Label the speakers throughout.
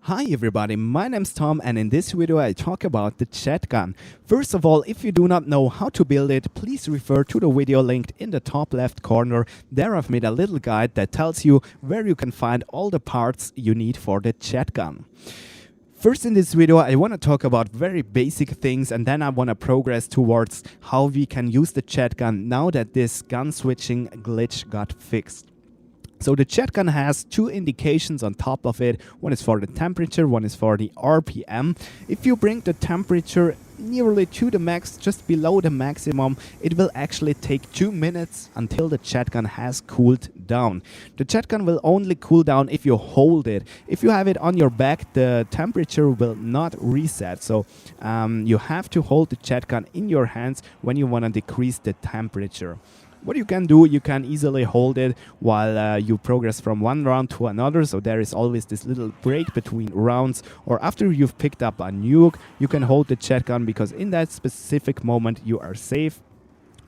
Speaker 1: Hi everybody, my name's Tom and in this video I talk about the Jet Gun. First of all, if you do not know how to build it, please refer to the video linked in the top left corner. There I've made a little guide that tells you where you can find all the parts you need for the Jet Gun. First in this video I want to talk about very basic things and then I want to progress towards how we can use the Jet Gun now that this gun switching glitch got fixed. So the Jet Gun has two indications on top of it. One is for the temperature, one is for the RPM. If you bring the temperature nearly to the max, just below the maximum, it will actually take 2 minutes until the Jet Gun has cooled down. The Jet Gun will only cool down if you hold it. If you have it on your back, the temperature will not reset. So you have to hold the Jet Gun in your hands when you want to decrease the temperature. What you can do, you can easily hold it while you progress from one round to another, so there is always this little break between rounds, or after you've picked up a nuke, you can hold the Jet Gun because in that specific moment you are safe.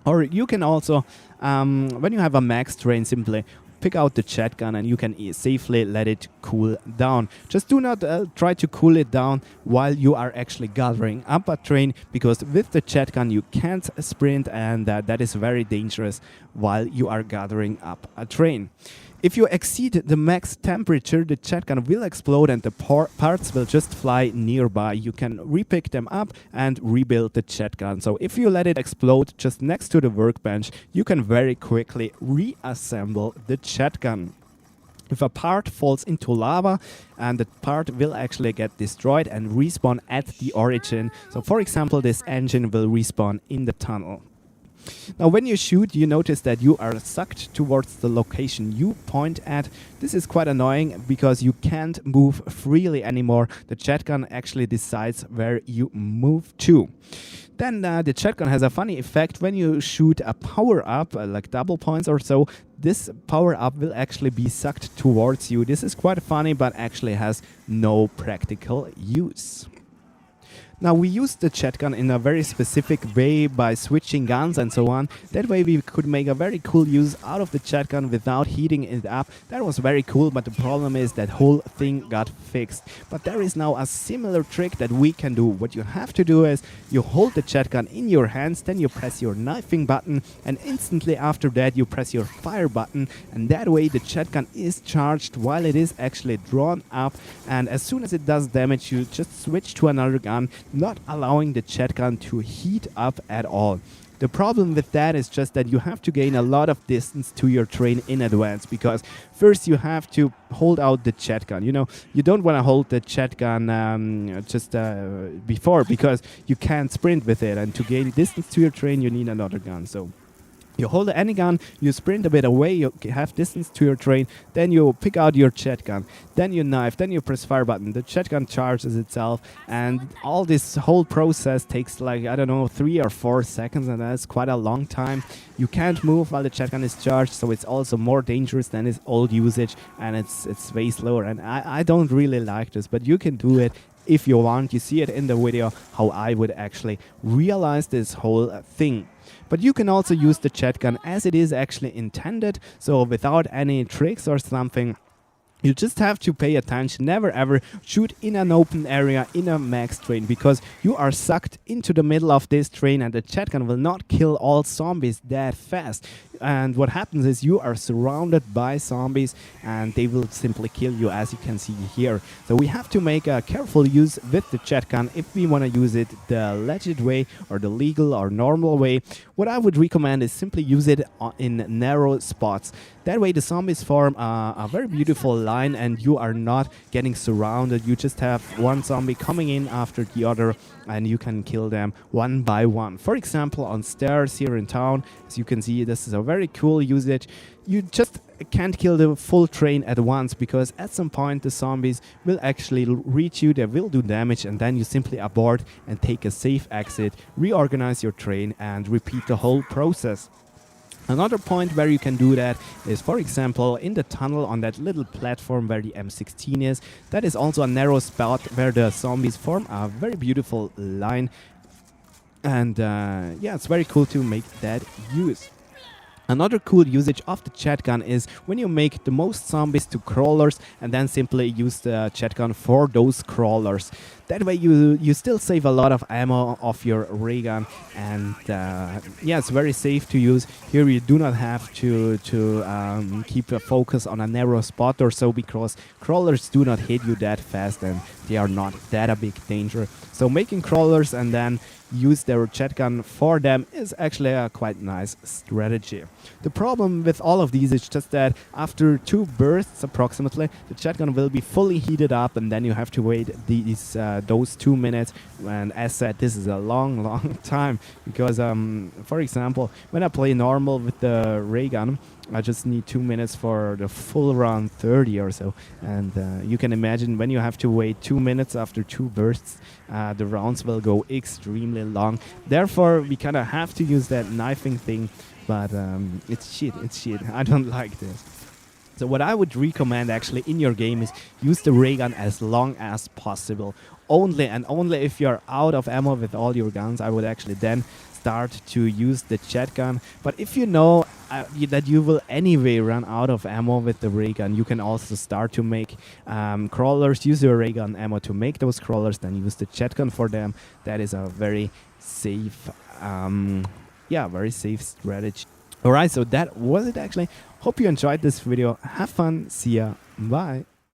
Speaker 1: Or you can also, when you have a max train, simply pick out the Jet Gun and you can safely let it cool down. Just do not try to cool it down while you are actually gathering up a train, because with the Jet Gun you can't sprint and that is very dangerous while you are gathering up a train. If you exceed the max temperature, the Jet Gun will explode and the parts will just fly nearby. You can repick them up and rebuild the Jet Gun. So if you let it explode just next to the workbench, you can very quickly reassemble the Jet Gun. If a part falls into lava, and the part will actually get destroyed and respawn at the origin. So for example, this engine will respawn in the tunnel. Now when you shoot, you notice that you are sucked towards the location you point at. This is quite annoying because you can't move freely anymore. The Jet Gun actually decides where you move to. Then the Jet Gun has a funny effect. When you shoot a power-up, like double points or so, this power-up will actually be sucked towards you. This is quite funny, but actually has no practical use. Now we used the Jet Gun in a very specific way by switching guns and so on. That way we could make a very cool use out of the Jet Gun without heating it up. That was very cool, but the problem is that whole thing got fixed. But there is now a similar trick that we can do. What you have to do is you hold the Jet Gun in your hands, then you press your knifing button, and instantly after that you press your fire button, and that way the Jet Gun is charged while it is actually drawn up, and as soon as it does damage you just switch to another gun, not allowing the Jet Gun to heat up at all. The problem with that is just that you have to gain a lot of distance to your train in advance, because first you have to hold out the Jet Gun. You know, you don't want to hold the Jet Gun before, because you can't sprint with it, and to gain distance to your train you need another gun. So you hold any gun, you sprint a bit away, you have distance to your train, then you pick out your Jet Gun, then you knife, then you press fire button, the Jet Gun charges itself, and all this whole process takes like, I don't know, 3 or 4 seconds, and that's quite a long time. You can't move while the Jet Gun is charged, so it's also more dangerous than its old usage, and it's way slower, and I don't really like this, but you can do it if you want. You see it in the video how I would actually realize this whole thing. But you can also use the Jet Gun as it is actually intended, so without any tricks or something. You just have to pay attention, never ever shoot in an open area in a max train, because you are sucked into the middle of this train and the Jet Gun will not kill all zombies that fast. And what happens is you are surrounded by zombies and they will simply kill you, as you can see here. So we have to make a careful use with the Jet Gun if we want to use it the legit way or the legal or normal way. What I would recommend is simply use it in narrow spots. That way the zombies form a very beautiful line and you are not getting surrounded. You just have one zombie coming in after the other and you can kill them one by one. For example, on stairs here in town, as you can see, this is a very cool usage. You just can't kill the full train at once, because at some point the zombies will actually reach you, they will do damage, and then you simply abort and take a safe exit, reorganize your train and repeat the whole process. Another point where you can do that is, for example, in the tunnel on that little platform where the M16 is. That is also a narrow spot where the zombies form a very beautiful line. And yeah, it's very cool to make that use. Another cool usage of the shotgun is when you make the most zombies to crawlers and then simply use the shotgun for those crawlers. That way you still save a lot of ammo of your ray gun, and yeah, it's very safe to use. Here you do not have to keep a focus on a narrow spot or so, because crawlers do not hit you that fast and they are not that a big danger. So making crawlers and then use their shotgun for them is actually a quite nice strategy. The problem with all of these is just that after 2 bursts approximately, the shotgun will be fully heated up, and then you have to wait those 2 minutes. And as said, this is a long time, because for example, when I play normal with the ray gun, I just need 2 minutes for the full round 30 or so. And you can imagine when you have to wait 2 minutes after 2 bursts, the rounds will go extremely long. Therefore, we kind of have to use that knifing thing, but it's shit. I don't like this. So what I would recommend actually in your game is use the ray gun as long as possible. Only and only if you're out of ammo with all your guns, I would actually then start to use the shotgun. But if you know that you will anyway run out of ammo with the ray gun, you can also start to make crawlers. Use your ray gun ammo to make those crawlers, then use the shotgun for them. That is a very safe, very safe strategy. Alright, so that was it actually. Hope you enjoyed this video. Have fun. See ya. Bye.